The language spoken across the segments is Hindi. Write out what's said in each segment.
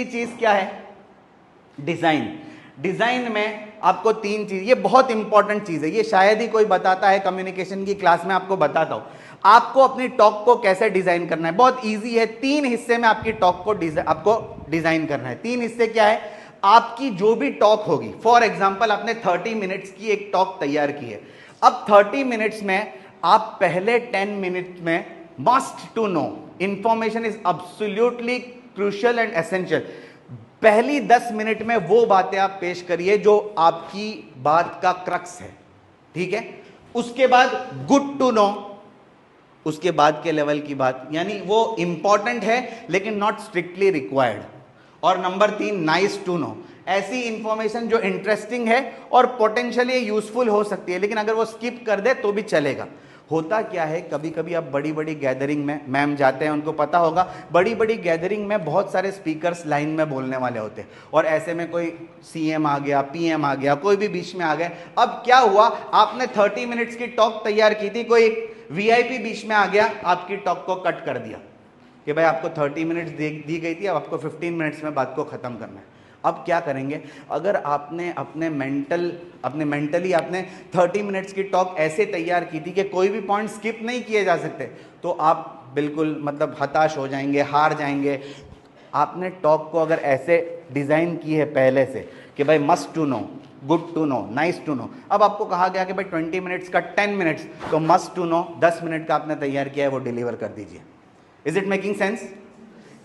चीज क्या है? डिजाइन। डिजाइन में आपको 3 चीज, ये बहुत इंपॉर्टेंट चीज है, ये शायद ही कोई बताता है कम्युनिकेशन की क्लास में, आपको बताता हूं। आपको अपनी टॉक को कैसे डिजाइन करना है, बहुत इजी है। 3 हिस्से में आपकी टॉक को आपको डिजाइन करना है। 3 हिस्से क्या है? आपकी जो भी टॉक होगी, फॉर एग्जाम्पल आपने 30 मिनट्स की एक टॉक तैयार की है। अब 30 मिनट्स में आप पहले 10 मिनट में must to know information is absolutely crucial and essential. पहली 10 मिनट में वो बातें आप पेश करिए जो आपकी बात का क्रक्स है, ठीक है? उसके बाद गुड टू नो, उसके बाद के लेवल की बात, यानी वो इंपॉर्टेंट है लेकिन नॉट स्ट्रिक्टली रिक्वायर्ड। और नंबर 3 नाइस टू नो, ऐसी इंफॉर्मेशन जो इंटरेस्टिंग है और पोटेंशियली यूजफुल हो सकती है, लेकिन अगर वो स्किप कर दे तो भी चलेगा। होता क्या है, कभी कभी आप बड़ी बड़ी गैदरिंग में, मैम जाते हैं उनको पता होगा, बड़ी बड़ी गैदरिंग में बहुत सारे स्पीकर्स लाइन में बोलने वाले होते हैं, और ऐसे में कोई सीएम आ गया, पीएम आ गया, कोई भी बीच में आ गया। अब क्या हुआ, आपने 30 मिनट्स की टॉक तैयार की थी, कोई वीआईपी बीच में आ गया, आपकी टॉक को कट कर दिया कि भाई आपको 30 मिनट्स दी गई थी, अब आपको 15 मिनट्स में बात को खत्म करना है। अब क्या करेंगे? अगर आपने अपने मेंटली आपने 30 मिनट्स की टॉक ऐसे तैयार की थी कि कोई भी पॉइंट स्किप नहीं किए जा सकते, तो आप बिल्कुल मतलब हताश हो जाएंगे, हार जाएंगे। आपने टॉक को अगर ऐसे डिज़ाइन की है पहले से कि भाई must to know, good to know, nice to know, अब आपको कहा गया कि भाई 20 मिनट्स का 10 मिनट्स, तो मस्ट टू नो 10 मिनट का आपने तैयार किया है, वो डिलीवर कर दीजिए। Is it making sense?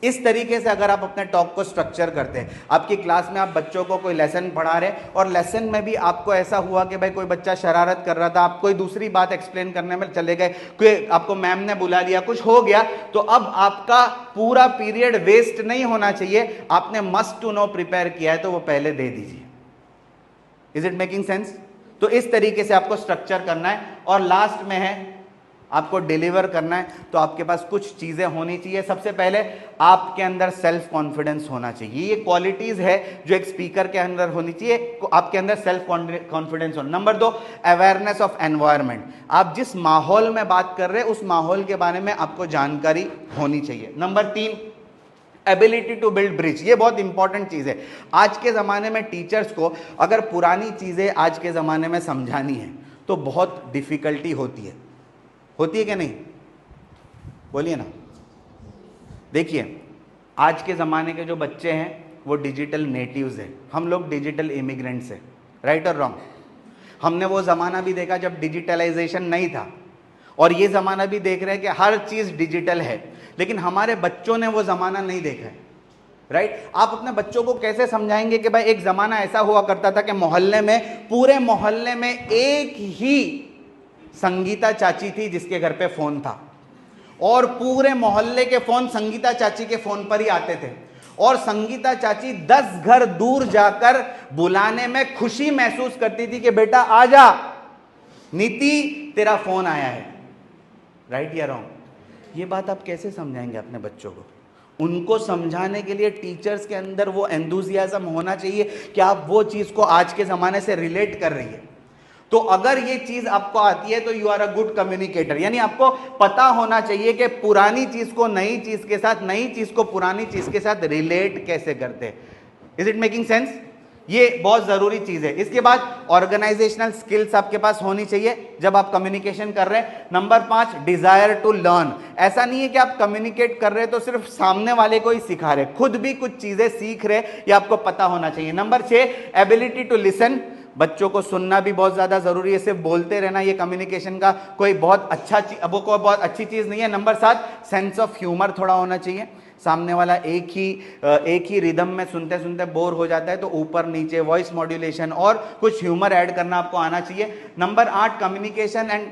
इस तरीके से अगर आप अपने टॉक को स्ट्रक्चर करते हैं, आपकी क्लास में आप बच्चों को कोई लेसन पढ़ा रहे और लेसन में भी आपको ऐसा हुआ कि भाई कोई बच्चा शरारत कर रहा था, आप कोई दूसरी बात एक्सप्लेन करने में चले गए, कोई आपको मैम ने बुला लिया, कुछ हो गया, तो अब आपका पूरा पीरियड वेस्ट नहीं होना चाहिए। आपने मस्ट टू नो प्रिपेयर किया है तो वो पहले दे दीजिए। Is it making sense? तो इस तरीके से आपको स्ट्रक्चर करना है, और लास्ट में है आपको डिलीवर करना है, तो आपके पास कुछ चीजें होनी चाहिए। सबसे पहले आपके अंदर सेल्फ कॉन्फिडेंस होना चाहिए, ये क्वालिटीज है जो एक स्पीकर के अंदर होनी चाहिए, आपके अंदर सेल्फ कॉन्फिडेंस होना। नंबर 2 अवेयरनेस ऑफ एनवायरनमेंट, आप जिस माहौल में बात कर रहे हैं उस माहौल के बारे में आपको जानकारी होनी चाहिए। Number 3 ability to build bridge, ये बहुत इंपॉर्टेंट चीज है। आज के जमाने में टीचर्स को अगर पुरानी चीजें आज के जमाने में समझानी है तो बहुत डिफिकल्टी होती है कि नहीं? बोलिए ना। देखिए, आज के ज़माने के जो बच्चे हैं वो डिजिटल नेटिव्स हैं, हम लोग डिजिटल इमिग्रेंट्स हैं, राइट और रॉन्ग? हमने वो ज़माना भी देखा जब डिजिटलाइजेशन नहीं था, और ये ज़माना भी देख रहे हैं कि हर चीज़ डिजिटल है, लेकिन हमारे बच्चों ने वो ज़माना नहीं देखा है, राइट? आप अपने बच्चों को कैसे समझाएंगे कि भाई एक ज़माना ऐसा हुआ करता था कि मोहल्ले में, पूरे मोहल्ले में एक ही संगीता चाची थी जिसके घर पे फोन था, और पूरे मोहल्ले के फोन संगीता चाची के फोन पर ही आते थे, और संगीता चाची 10 घर दूर जाकर बुलाने में खुशी महसूस करती थी कि बेटा आजा, नीति तेरा फोन आया है, राइट या रॉन्ग? ये बात आप कैसे समझाएंगे अपने बच्चों को? उनको समझाने के लिए टीचर्स के अंदर वो एंथुसियाज्म होना चाहिए कि आप वो चीज को आज के जमाने से रिलेट कर रही है। तो अगर ये चीज आपको आती है तो you are a good communicator, यानी आपको पता होना चाहिए कि पुरानी चीज को नई चीज के साथ, नई चीज को पुरानी चीज के साथ रिलेट कैसे करते हैं। Is it making sense? ये बहुत जरूरी चीज है। इसके बाद ऑर्गेनाइजेशनल स्किल्स आपके पास होनी चाहिए जब आप कम्युनिकेशन कर रहे हैं। नंबर 5 डिजायर टू लर्न, ऐसा नहीं है कि आप कम्युनिकेट कर रहे हैं तो सिर्फ सामने वाले को ही सिखा रहे, खुद भी कुछ चीजें सीख रहे, ये आपको पता होना चाहिए। नंबर 6 एबिलिटी टू लिसन, बच्चों को सुनना भी बहुत ज्यादा जरूरी है, सिर्फ बोलते रहना ये कम्युनिकेशन का कोई बहुत अच्छी चीज नहीं है। नंबर 7 सेंस ऑफ ह्यूमर थोड़ा होना चाहिए, सामने वाला एक ही रिदम में सुनते सुनते बोर हो जाता है तो ऊपर नीचे वॉइस मॉड्यूलेशन और कुछ ह्यूमर ऐड करना आपको आना चाहिए। नंबर 8 कम्युनिकेशन एंड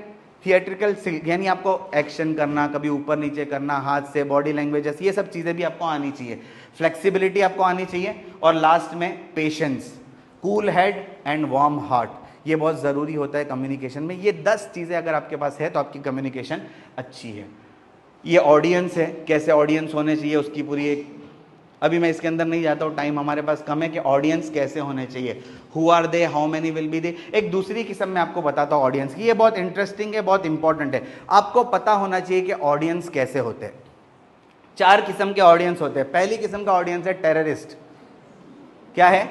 थिएट्रिकल, यानी आपको एक्शन करना, कभी ऊपर नीचे करना हाथ से, बॉडी लैंग्वेजेस, ये सब चीजें भी आपको आनी चाहिए। फ्लेक्सिबिलिटी आपको आनी चाहिए, और लास्ट में patience, cool head and warm heart, ये बहुत ज़रूरी होता है कम्युनिकेशन में। ये 10 चीज़ें अगर आपके पास है तो आपकी कम्युनिकेशन अच्छी है। ये ऑडियंस है, कैसे ऑडियंस होने चाहिए उसकी पूरी एक, अभी मैं इसके अंदर नहीं जाता हूँ, टाइम हमारे पास कम है, कि ऑडियंस कैसे होने चाहिए, who are they, how many will be they. एक दूसरी किस्म में आपको बताता हूँ ऑडियंस की, ये बहुत इंटरेस्टिंग है, बहुत इंपॉर्टेंट है। आपको पता होना चाहिए कि ऑडियंस कैसे होते हैं। 4 किस्म के ऑडियंस होते हैं। पहली किस्म का ऑडियंस है टेररिस्ट। क्या है,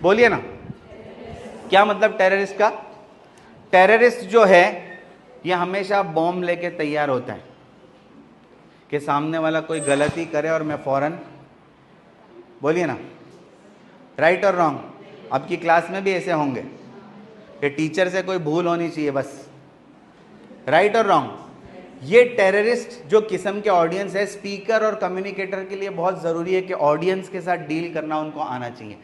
बोलिए ना, क्या मतलब टेररिस्ट का? टेररिस्ट जो है ये हमेशा बॉम्ब लेके तैयार होता है कि सामने वाला कोई गलती करे और मैं फौरन, बोलिए ना, राइट और रॉन्ग? आपकी क्लास में भी ऐसे होंगे कि टीचर से कोई भूल होनी चाहिए बस, राइट और रॉन्ग? ये टेररिस्ट जो किस्म के ऑडियंस है, स्पीकर और कम्युनिकेटर के लिए बहुत ज़रूरी है कि ऑडियंस के साथ डील करना उनको आना चाहिए।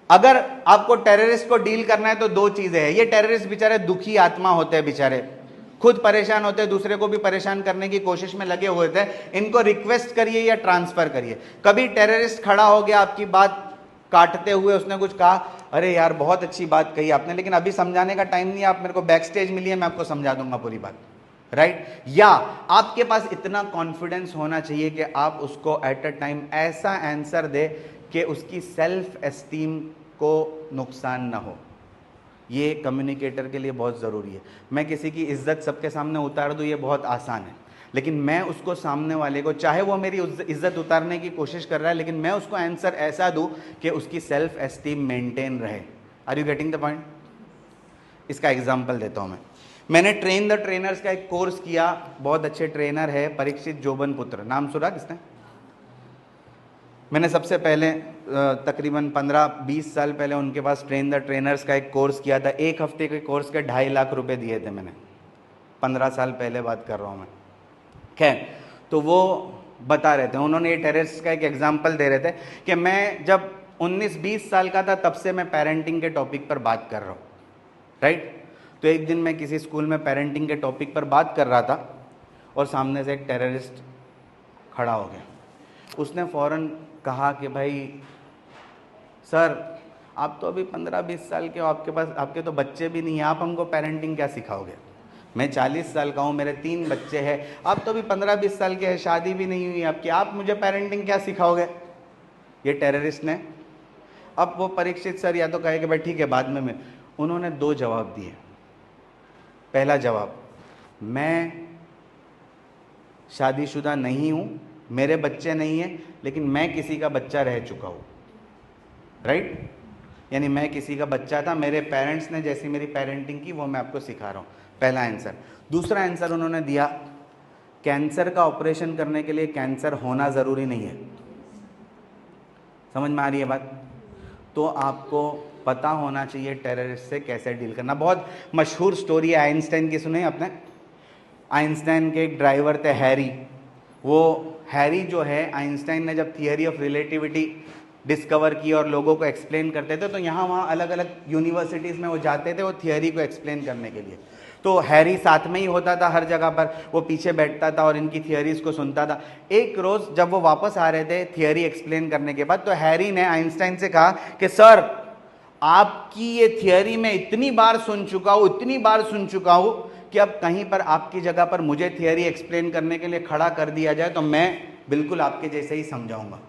अगर आपको टेररिस्ट को डील करना है तो 2 चीज़ें हैं। ये टेररिस्ट बेचारे दुखी आत्मा होते हैं, बेचारे खुद परेशान होते हैं, दूसरे को भी परेशान करने की कोशिश में लगे हुए थे। इनको रिक्वेस्ट करिए या ट्रांसफ़र करिए। कभी टेररिस्ट खड़ा हो गया आपकी बात काटते हुए, उसने कुछ कहा, अरे यार बहुत अच्छी बात कही आपने, लेकिन अभी समझाने का टाइम नहीं है, आप मेरे को बैक स्टेज मिलिए, मैं आपको समझा दूंगा पूरी बात, राइट? या आपके पास इतना कॉन्फिडेंस होना चाहिए कि आप उसको एट अ टाइम ऐसा आंसर दे कि उसकी सेल्फ एस्टीम को नुकसान ना हो। ये कम्युनिकेटर के लिए बहुत ज़रूरी है। मैं किसी की इज्जत सबके सामने उतार दूँ ये बहुत आसान है, लेकिन मैं उसको, सामने वाले को, चाहे वो मेरी इज्जत उतारने की कोशिश कर रहा है, लेकिन मैं उसको आंसर ऐसा दूँ कि उसकी सेल्फ एस्टीम मेंटेन रहे। Are you getting the point? इसका एग्जाम्पल देता हूँ। मैंने ट्रेन द ट्रेनर्स का एक कोर्स किया, बहुत अच्छे ट्रेनर है परीक्षित जोबन पुत्र, नाम सुना किसने? मैंने सबसे पहले तकरीबन 15-20 साल पहले उनके पास ट्रेन द ट्रेनर्स का एक कोर्स किया था। 1 हफ्ते के कोर्स के 2.5 लाख रुपए दिए थे मैंने, 15 साल पहले बात कर रहा हूँ मैं। खैर, तो वो बता रहे थे, उन्होंने ये टेररिस्ट का एक एग्जाम्पल दे रहे थे कि मैं जब 19-20 साल का था तब से मैं पेरेंटिंग के टॉपिक पर बात कर रहा हूँ, राइट? तो एक दिन मैं किसी स्कूल में पेरेंटिंग के टॉपिक पर बात कर रहा था और सामने से एक टेररिस्ट खड़ा हो गया। उसने फ़ौरन कहा कि भाई सर, आप तो अभी 15-20 साल के हो, आपके पास, आपके तो बच्चे भी नहीं हैं, आप हमको पेरेंटिंग क्या सिखाओगे? मैं 40 साल का हूँ, मेरे 3 बच्चे हैं, आप तो अभी 15-20 साल के हैं, शादी भी नहीं हुई आपकी, आप मुझे पेरेंटिंग क्या सिखाओगे? ये टेररिस्ट ने। अब वो परीक्षित सर या तो कहे कि भाई ठीक है बाद में। उन्होंने 2 जवाब दिए। पहला जवाब, मैं शादीशुदा नहीं हूँ, मेरे बच्चे नहीं हैं, लेकिन मैं किसी का बच्चा रह चुका हूँ, राइट? यानी मैं किसी का बच्चा था, मेरे पेरेंट्स ने जैसी मेरी पेरेंटिंग की वो मैं आपको सिखा रहा हूँ। पहला आंसर। दूसरा आंसर उन्होंने दिया, कैंसर का ऑपरेशन करने के लिए कैंसर होना ज़रूरी नहीं है। समझ में आ रही है बात? तो आपको पता होना चाहिए टेररिस्ट से कैसे डील करना। बहुत मशहूर स्टोरी है आइंस्टाइन की, सुने आपने? आइंस्टाइन के एक ड्राइवर थे हैरी। वो हैरी जो है, आइंस्टाइन ने जब थियरी ऑफ रिलेटिविटी डिस्कवर की और लोगों को एक्सप्लेन करते थे, तो यहाँ वहाँ अलग अलग यूनिवर्सिटीज़ में वो जाते थे वो थियरी को एक्सप्लेन करने के लिए। तो हैरी साथ में ही होता था हर जगह पर, वो पीछे बैठता था और इनकी थियरीज़ को सुनता था। एक रोज़ जब वो वापस आ रहे थे थियरी एक्सप्लेन करने के बाद, तो हैरी ने आइंस्टाइन से कहा कि सर, आपकी ये थियरी मैं इतनी बार सुन चुका हूँ, इतनी बार सुन चुका हूँ कि अब कहीं पर आपकी जगह पर मुझे थियरी एक्सप्लेन करने के लिए खड़ा कर दिया जाए तो मैं बिल्कुल आपके जैसे ही समझाऊंगा।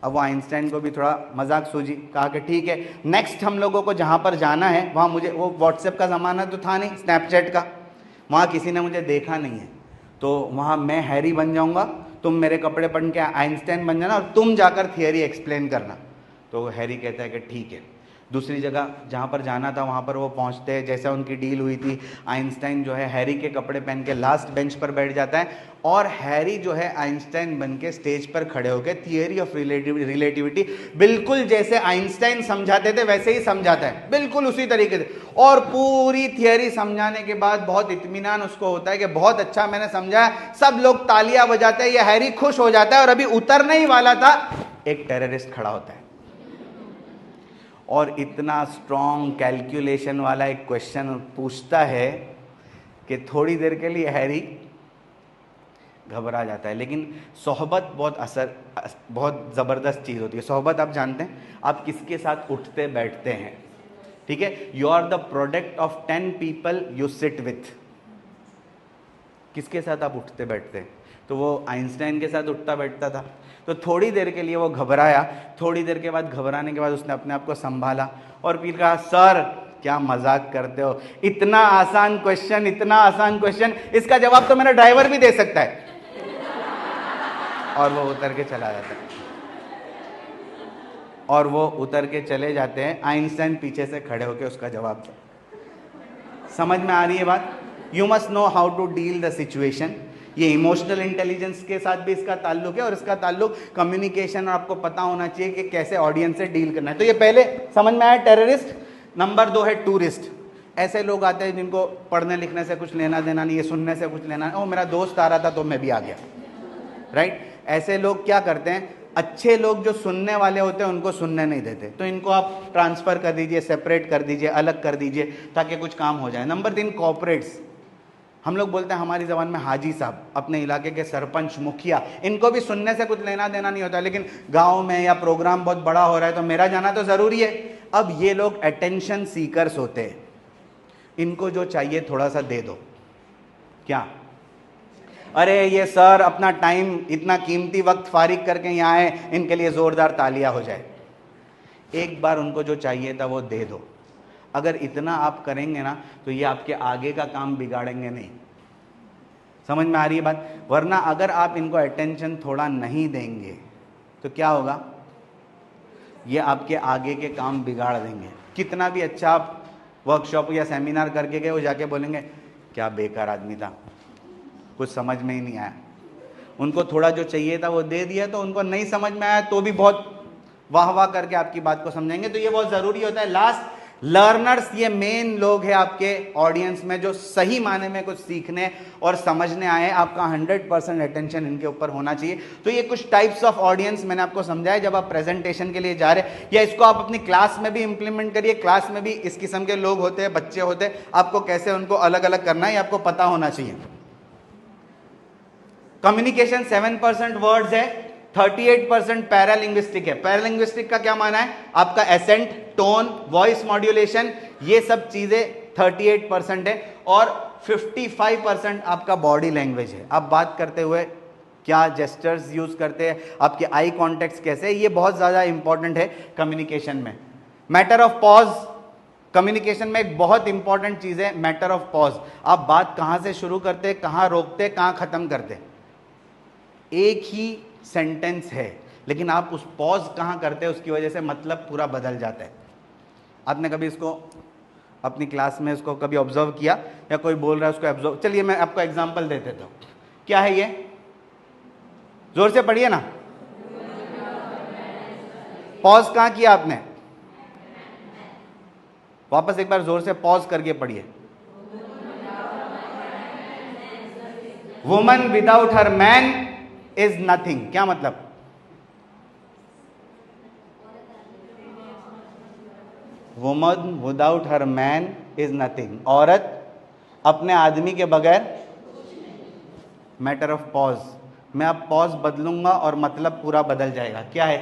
अब वो आइंस्टाइन को भी थोड़ा मजाक सूझी, कहा कि ठीक है, नेक्स्ट हम लोगों को जहाँ पर जाना है वहाँ मुझे, वो व्हाट्सएप का ज़माना तो था नहीं, स्नैपचैट का, वहाँ किसी ने मुझे देखा नहीं है, तो वहाँ मैं हैरी बन जाऊँगा, तुम मेरे कपड़े पहन के आइंस्टाइन बन जाना और तुम जाकर थियरी एक्सप्लेन करना। तो हैरी कहता है कि ठीक है। दूसरी जगह जहाँ पर जाना था वहाँ पर वो पहुँचते हैं, जैसा उनकी डील हुई थी, आइंस्टाइन जो है हैरी के कपड़े पहन के लास्ट बेंच पर बैठ जाता है और हैरी जो है आइंस्टाइन बन के स्टेज पर खड़े होकर थियरी ऑफ रिलेटिविटी बिल्कुल जैसे आइंस्टाइन समझाते थे वैसे ही समझाता है, बिल्कुल उसी तरीके से। और पूरी थियरी समझाने के बाद बहुत इत्मीनान उसको होता है कि बहुत अच्छा मैंने समझाया, सब लोग तालियां बजाते हैं, ये हैरी खुश हो जाता है और अभी उतरने ही वाला था, एक टेररिस्ट खड़ा होता है और इतना स्ट्रॉन्ग कैलकुलेशन वाला एक क्वेश्चन पूछता है कि थोड़ी देर के लिए हैरी घबरा जाता है। लेकिन सोहबत बहुत ज़बरदस्त चीज़ होती है। सोहबत आप जानते हैं, आप किसके साथ उठते बैठते हैं, ठीक है? You are the product of 10 people you sit with. किसके साथ आप उठते बैठते हैं? तो वो आइंस्टाइन के साथ उठता बैठता था। तो थोड़ी देर के लिए वो घबराया, थोड़ी देर के बाद घबराने के बाद उसने अपने आप को संभाला और फिर कहा, सर क्या मजाक करते हो, इतना आसान क्वेश्चन, इतना आसान क्वेश्चन, इसका जवाब तो मेरा ड्राइवर भी दे सकता है। और वो उतर के चला जाता है, और वो उतर के चले जाते हैं। आइंस्टाइन पीछे से खड़े होकर उसका जवाब दे। समझ में आ रही है बात? You must know how to deal the situation. ये इमोशनल इंटेलिजेंस के साथ भी इसका ताल्लुक है, और इसका ताल्लुक कम्युनिकेशन, और आपको पता होना चाहिए कि कैसे ऑडियंस से डील करना है। तो ये पहले समझ में आया टेररिस्ट। नंबर 2 है टूरिस्ट। ऐसे लोग आते हैं जिनको पढ़ने लिखने से कुछ लेना देना नहीं है, सुनने से कुछ लेना, ओ मेरा दोस्त आ रहा था तो मैं भी आ गया, राइट। ऐसे लोग क्या करते हैं, अच्छे लोग जो सुनने वाले होते हैं उनको सुनने नहीं देते, तो इनको आप ट्रांसफ़र कर दीजिए, सेपरेट कर दीजिए, अलग कर दीजिए, ताकि कुछ काम हो जाए। Number 3 corporates. हम लोग बोलते हैं हमारी ज़बान में हाजी साहब, अपने इलाके के सरपंच, मुखिया, इनको भी सुनने से कुछ लेना देना नहीं होता, लेकिन गांव में या प्रोग्राम बहुत बड़ा हो रहा है तो मेरा जाना तो ज़रूरी है। अब ये लोग अटेंशन सीकर्स होते हैं, इनको जो चाहिए थोड़ा सा दे दो। क्या, अरे ये सर अपना टाइम, इतना कीमती वक्त फारिग करके यहाँ आए, इनके लिए ज़ोरदार तालियां हो जाए। एक बार उनको जो चाहिए था वो दे दो। अगर इतना आप करेंगे ना तो ये आपके आगे का काम बिगाड़ेंगे नहीं। समझ में आ रही है बात? वरना अगर आप इनको अटेंशन थोड़ा नहीं देंगे तो क्या होगा, ये आपके आगे के काम बिगाड़ देंगे। कितना भी अच्छा आप वर्कशॉप या सेमिनार करके गए, वो जाके बोलेंगे क्या बेकार आदमी था, कुछ समझ में ही नहीं आया। उनको थोड़ा जो चाहिए था वो दे दिया, तो उनको नहीं समझ में आया तो भी बहुत वाह वाह करके आपकी बात को समझेंगे। तो ये बहुत ज़रूरी होता है। Last, learners. ये मेन लोग हैं आपके ऑडियंस में जो सही माने में कुछ सीखने और समझने आए। आपका 100% अटेंशन इनके ऊपर होना चाहिए। तो ये कुछ टाइप्स ऑफ ऑडियंस मैंने आपको समझाया जब आप प्रेजेंटेशन के लिए जा रहे हैं, या इसको आप अपनी क्लास में भी इंप्लीमेंट करिए। क्लास में भी इस किस्म के लोग होते हैं, बच्चे होते हैं, आपको कैसे उनको अलग अलग करना है ये आपको पता होना चाहिए। कम्युनिकेशन 7% वर्ड्स है, 38% पैरालिंग्विस्टिक है। पैरालिंग्विस्टिक का क्या माना है, आपका एसेंट, टोन, वॉइस मॉड्यूलेशन, ये सब चीजें 38% है, और 55% आपका बॉडी लैंग्वेज है। आप बात करते हुए क्या जेस्चर्स यूज करते हैं, आपके आई कॉन्टेक्ट कैसे है, ये बहुत ज्यादा इंपॉर्टेंट है कम्युनिकेशन में। मैटर ऑफ पॉज, कम्युनिकेशन में एक बहुत इंपॉर्टेंट चीज है मैटर ऑफ पॉज। आप बात कहां से शुरू करते, कहां रोकते, कहां खत्म करते। एक ही सेंटेंस है, लेकिन आप उस पॉज कहां करते हैं, उसकी वजह से मतलब पूरा बदल जाता है। आपने कभी इसको अपनी क्लास में इसको कभी ऑब्जर्व किया, या कोई बोल रहा है उसको ऑब्जर्व? चलिए मैं आपको एग्जांपल दे देता हूं। क्या है ये, जोर से पढ़िए ना। पॉज कहां किया आपने, वापस एक बार जोर से पॉज करके पढ़िए। Woman without her man is nothing. क्या मतलब, woman without her man is nothing. औरत अपने आदमी के बगैर, मैटर ऑफ पॉज। मैं अब पॉज बदलूंगा और मतलब पूरा बदल जाएगा। क्या है,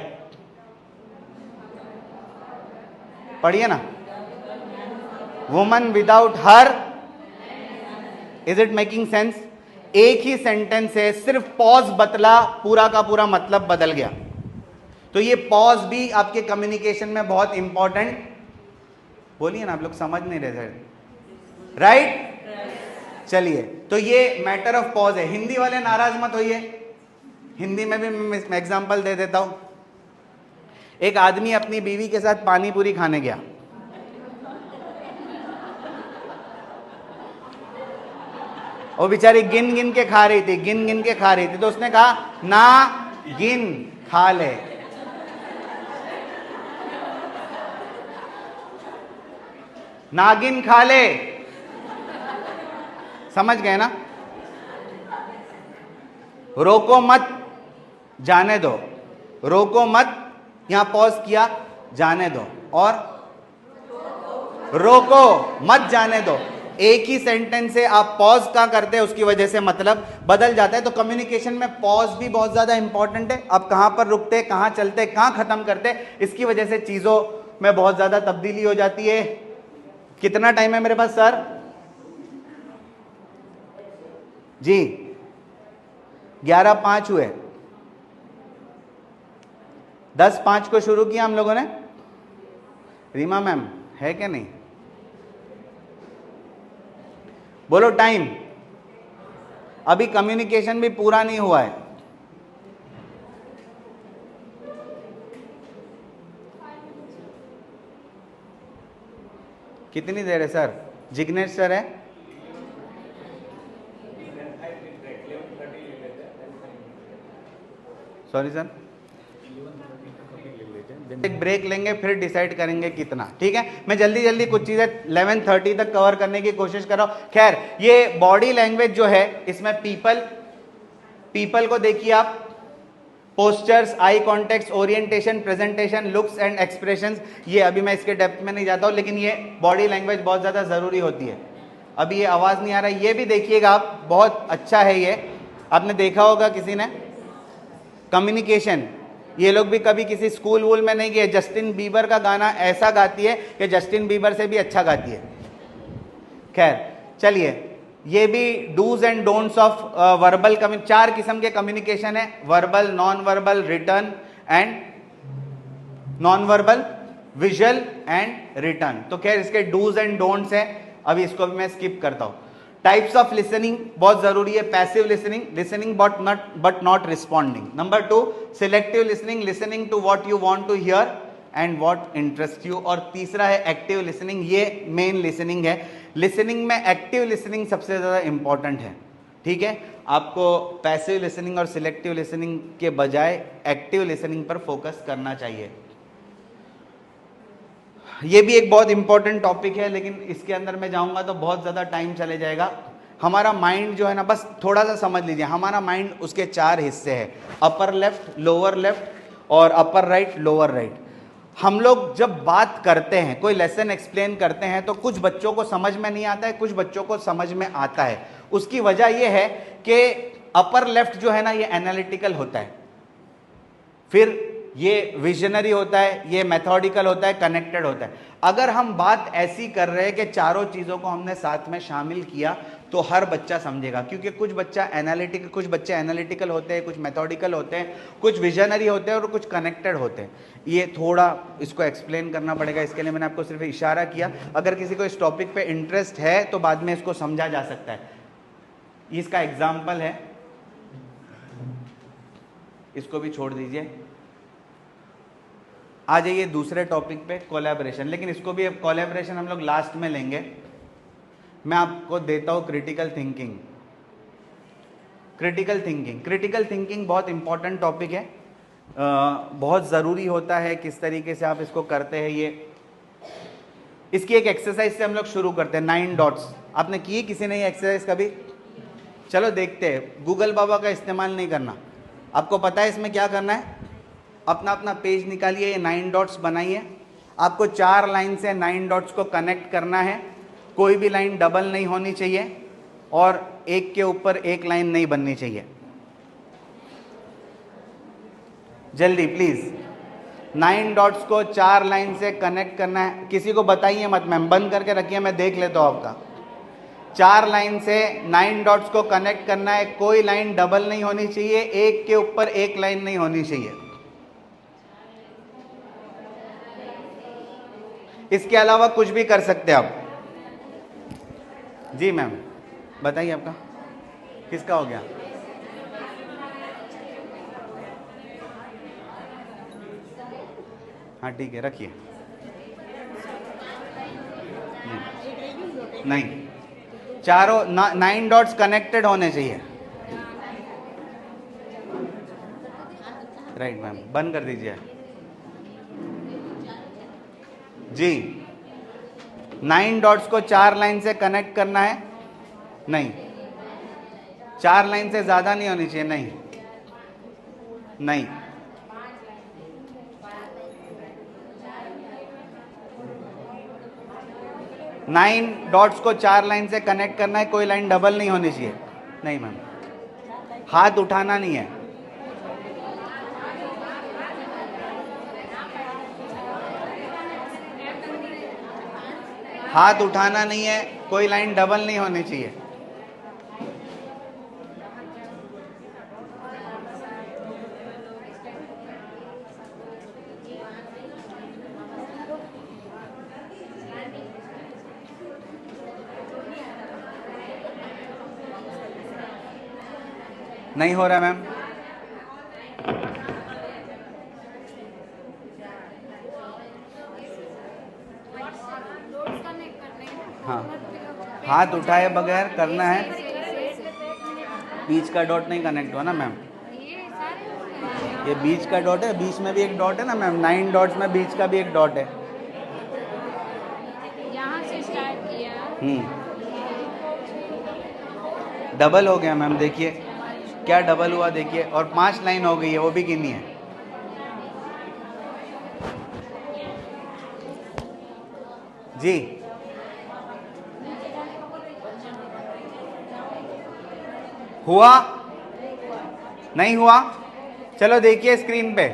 पढ़िए ना। Woman without her, is it making sense? एक ही सेंटेंस है, सिर्फ पॉज बदला, पूरा का पूरा मतलब बदल गया। तो ये पॉज भी आपके कम्युनिकेशन में बहुत इंपॉर्टेंट। बोलिए ना, आप लोग समझ नहीं रहे थे, राइट? चलिए, तो ये मैटर ऑफ पॉज है। हिंदी वाले नाराज मत होइए, हिंदी में भी मैं एग्जांपल दे देता हूं। एक आदमी अपनी बीवी के साथ पानी पूरी खाने गया। वो बेचारी गिन गिन के खा रही थी, गिन गिन के खा रही थी, तो उसने कहा ना गिन, खा ले। नागिन खा ले। समझ गए ना? रोको मत, जाने दो। रोको मत, यहां पॉज किया, जाने दो, और रोको मत, जाने दो। एक ही सेंटेंस से आप पॉज क्या करते हैं, उसकी वजह से मतलब बदल जाता है। तो कम्युनिकेशन में पॉज भी बहुत ज्यादा इंपॉर्टेंट है। आप कहां पर रुकते, कहां चलते, कहां खत्म करते, इसकी वजह से चीजों में बहुत ज्यादा तब्दीली हो जाती है। कितना टाइम है मेरे पास सर? जी 11:05 हुए। 10:05 को शुरू किया हम लोगों ने। रीमा मैम है क्या नहीं? बोलो टाइम। अभी कम्युनिकेशन भी पूरा नहीं हुआ है। कितनी देर है सर? जिग्नेश सर है? सॉरी सर, एक ब्रेक लेंगे फिर डिसाइड करेंगे कितना, ठीक है। मैं जल्दी जल्दी कुछ चीजें 11:30 तक कवर करने की कोशिश कर रहा हूं। खैर, ये बॉडी लैंग्वेज जो है, इसमें पीपल को देखिए आप, postures, eye contact, orientation, presentation, looks and expressions, ये अभी मैं इसके डेप्थ में नहीं जाता हूं, लेकिन ये बॉडी लैंग्वेज बहुत ज्यादा जरूरी होती है। अभी ये आवाज नहीं आ रहा, ये भी देखिएगा आप, बहुत अच्छा है ये, आपने देखा होगा किसी ने। कम्युनिकेशन, ये लोग भी कभी किसी स्कूल वूल में नहीं गए, जस्टिन बीबर का गाना ऐसा गाती है कि जस्टिन बीबर से भी अच्छा गाती है। खैर चलिए, ये भी dos and don'ts of verbal communication, 4 किस्म के कम्युनिकेशन है, verbal, non verbal, written and non verbal, visual and written. तो खैर इसके डूज एंड डोंट्स है, अभी इसको भी मैं स्किप करता हूं। टाइप्स ऑफ लिसनिंग बहुत जरूरी है, passive listening, listening but not responding. Number 2 selective listening, listening to what you want to hear and what interest you. और तीसरा है एक्टिव लिसनिंग, ये मेन लिसनिंग है। लिसनिंग में एक्टिव लिसनिंग सबसे ज्यादा इंपॉर्टेंट है, ठीक है। आपको पैसिव लिसनिंग और सिलेक्टिव लिसनिंग के बजाय एक्टिव लिसनिंग पर फोकस करना चाहिए। ये भी एक बहुत इंपॉर्टेंट टॉपिक है, लेकिन इसके अंदर मैं जाऊंगा तो बहुत ज़्यादा टाइम चले जाएगा। हमारा माइंड जो है ना, बस थोड़ा सा समझ लीजिए, हमारा माइंड उसके 4 हिस्से हैं, अपर लेफ्ट, लोअर लेफ्ट और अपर राइट, लोअर राइट। हम लोग जब बात करते हैं, कोई लेसन एक्सप्लेन करते हैं, तो कुछ बच्चों को समझ में नहीं आता है, कुछ बच्चों को समझ में आता है। उसकी वजह यह है कि अपर लेफ्ट जो है ना, ये एनालिटिकल होता है, फिर ये विजनरी होता है, ये मेथोडिकल होता है, कनेक्टेड होता है। अगर हम बात ऐसी कर रहे हैं कि चारों चीज़ों को हमने साथ में शामिल किया, तो हर बच्चा समझेगा, क्योंकि कुछ बच्चे एनालिटिकल होते हैं, कुछ मेथोडिकल होते हैं, कुछ विजनरी होते हैं और कुछ कनेक्टेड होते हैं। ये थोड़ा इसको एक्सप्लेन करना पड़ेगा, इसके लिए मैंने आपको सिर्फ इशारा किया। अगर किसी को इस टॉपिक पे इंटरेस्ट है तो बाद में इसको समझा जा सकता है। इसका एग्जाम्पल है, इसको भी छोड़ दीजिए। आ जाइए दूसरे टॉपिक पे, कोलैबोरेशन। लेकिन इसको भी, कोलैबोरेशन हम लोग लास्ट में लेंगे। मैं आपको देता हूं क्रिटिकल थिंकिंग। क्रिटिकल थिंकिंग बहुत इंपॉर्टेंट टॉपिक है, बहुत ज़रूरी होता है किस तरीके से आप इसको करते हैं। ये इसकी एक एक्सरसाइज से हम लोग शुरू करते हैं, 9 डॉट्स। आपने की किसी ने ये एक्सरसाइज कभी? चलो देखते हैं। गूगल बाबा का इस्तेमाल नहीं करना। आपको पता है इसमें क्या करना है? अपना अपना पेज निकालिए, ये 9 डॉट्स बनाइए। आपको 4 लाइन से 9 डॉट्स को कनेक्ट करना है। कोई भी लाइन डबल नहीं होनी चाहिए और एक के ऊपर एक लाइन नहीं बननी चाहिए। जल्दी प्लीज, 9 डॉट्स को 4 लाइन से कनेक्ट करना है। किसी को बताइए मत, मैम बंद करके रखिए, मैं देख लेता हूं आपका। 4 लाइन से 9 डॉट्स को कनेक्ट करना है। कोई लाइन डबल नहीं होनी चाहिए, एक के ऊपर एक लाइन नहीं होनी चाहिए। इसके अलावा कुछ भी कर सकते हैं आप। जी मैम बताइए, आपका किसका हो गया? हाँ ठीक है, रखिए। नहीं, चारों 9 डॉट्स कनेक्टेड होने चाहिए। राइट मैम, बंद कर दीजिए। जी, 9 डॉट्स को 4 लाइन से कनेक्ट करना है। नहीं, 4 लाइन से ज्यादा नहीं होनी चाहिए। नहीं नहीं, नाइन डॉट्स को 4 लाइन से कनेक्ट करना है। कोई लाइन डबल नहीं होनी चाहिए। नहीं मैम, हाथ उठाना नहीं है। हाथ उठाना नहीं है, कोई लाइन डबल नहीं होनी चाहिए। नहीं हो रहा मैम। हाँ, हाथ उठाए बगैर करना है। बीच का डॉट नहीं कनेक्ट हुआ ना मैम, ये बीच का डॉट है, बीच में भी एक डॉट है ना मैम, 9 डॉट्स में बीच का भी एक डॉट है। यहाँ से स्टार्ट किया। डबल हो गया मैम, देखिए क्या डबल हुआ देखिए, और 5 लाइन हो गई है, वो भी गिनी है। जी हुआ नहीं हुआ? चलो देखिए स्क्रीन पे,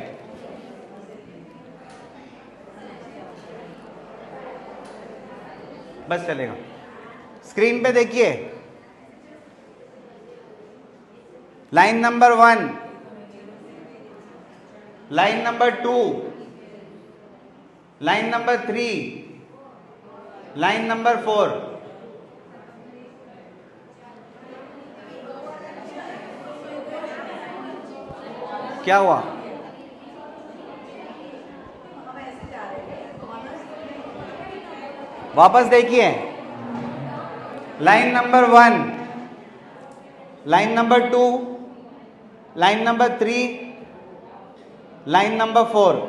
बस चलेगा। स्क्रीन पे देखिए, line number 1, line number 2, line number 3, line number 4। क्या हुआ? वापस देखिए, line number 1, line number 2, line number 3, line number 4।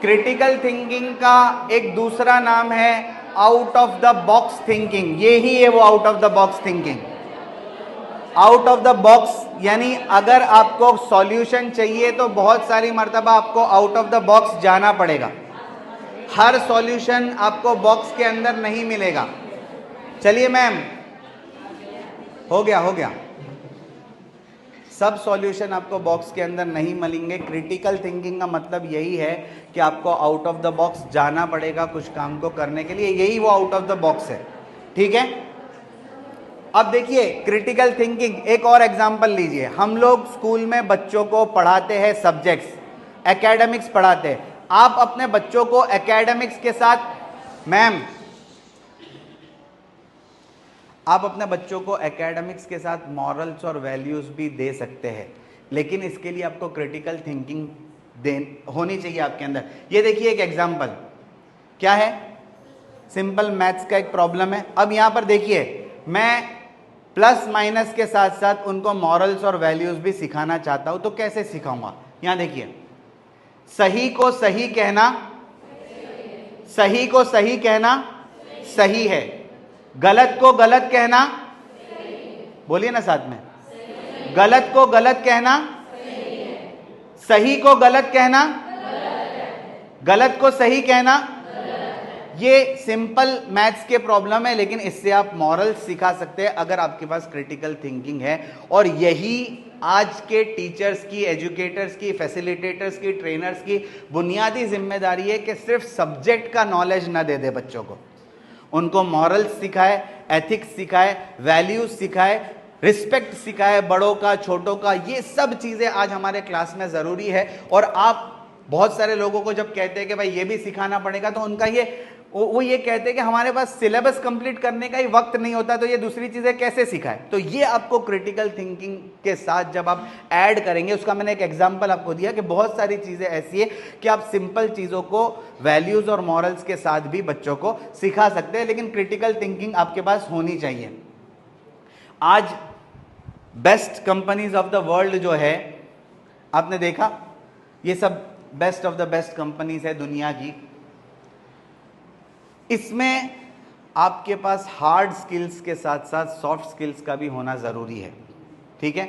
Critical thinking का एक दूसरा नाम है out of the box thinking. ये ही है वो out of the box thinking. Out of the box यानी अगर आपको सॉल्यूशन चाहिए तो बहुत सारी मर्तबा आपको आउट ऑफ द बॉक्स जाना पड़ेगा। हर सॉल्यूशन आपको बॉक्स के अंदर नहीं मिलेगा। चलिए मैम, हो गया। सब सॉल्यूशन आपको बॉक्स के अंदर नहीं मिलेंगे। क्रिटिकल थिंकिंग का मतलब यही है कि आपको आउट ऑफ द बॉक्स जाना पड़ेगा कुछ काम को करने के लिए, यही वो आउट ऑफ द बॉक्स है। ठीक है, अब देखिए क्रिटिकल थिंकिंग, एक और एग्जांपल लीजिए। हम लोग स्कूल में बच्चों को पढ़ाते हैं सब्जेक्ट्स, एकेडमिक्स पढ़ाते हैं। आप अपने बच्चों को एकेडमिक्स के साथ, मैम आप अपने बच्चों को एकेडमिक्स के साथ मॉरल्स और वैल्यूज भी दे सकते हैं, लेकिन इसके लिए आपको क्रिटिकल थिंकिंग होनी चाहिए आपके अंदर। ये देखिए एक एग्जांपल, क्या है, सिंपल मैथ्स का एक प्रॉब्लम है। अब यहां पर देखिए, मैं प्लस माइनस के साथ साथ उनको मॉरल्स और वैल्यूज भी सिखाना चाहता हूं, तो कैसे सिखाऊंगा? यहां देखिए, सही को सही कहना, सही को सही कहना सही है, गलत को गलत कहना, बोलिए ना साथ में, गलत को गलत कहना, सही को गलत कहना, गलत को सही कहना। ये सिंपल मैथ्स के प्रॉब्लम है, लेकिन इससे आप मॉरल्स सिखा सकते हैं अगर आपके पास क्रिटिकल थिंकिंग है। और यही आज के टीचर्स की, एजुकेटर्स की, फैसिलिटेटर्स की, ट्रेनर्स की बुनियादी जिम्मेदारी है कि सिर्फ सब्जेक्ट का नॉलेज ना दे दे बच्चों को, उनको मॉरल्स सिखाए, एथिक्स सिखाए, वैल्यूज सिखाए, रिस्पेक्ट सिखाए, बड़ों का छोटों का। ये सब चीज़ें आज हमारे क्लास में ज़रूरी है। और आप बहुत सारे लोगों को जब कहते हैं कि भाई ये भी सिखाना पड़ेगा, तो उनका वो ये कहते हैं कि हमारे पास सिलेबस कंप्लीट करने का ही वक्त नहीं होता, तो ये दूसरी चीज़ें कैसे सिखाए। तो ये आपको क्रिटिकल थिंकिंग के साथ जब आप ऐड करेंगे, उसका मैंने एक एग्जांपल आपको दिया कि बहुत सारी चीज़ें ऐसी है कि आप सिंपल चीज़ों को वैल्यूज़ और मॉरल्स के साथ भी बच्चों को सिखा सकते हैं, लेकिन क्रिटिकल थिंकिंग आपके पास होनी चाहिए। आज best companies of the world जो है, आपने देखा, ये सब best of the best companies है दुनिया की। इसमें आपके पास हार्ड स्किल्स के साथ साथ सॉफ्ट स्किल्स का भी होना ज़रूरी है। ठीक है,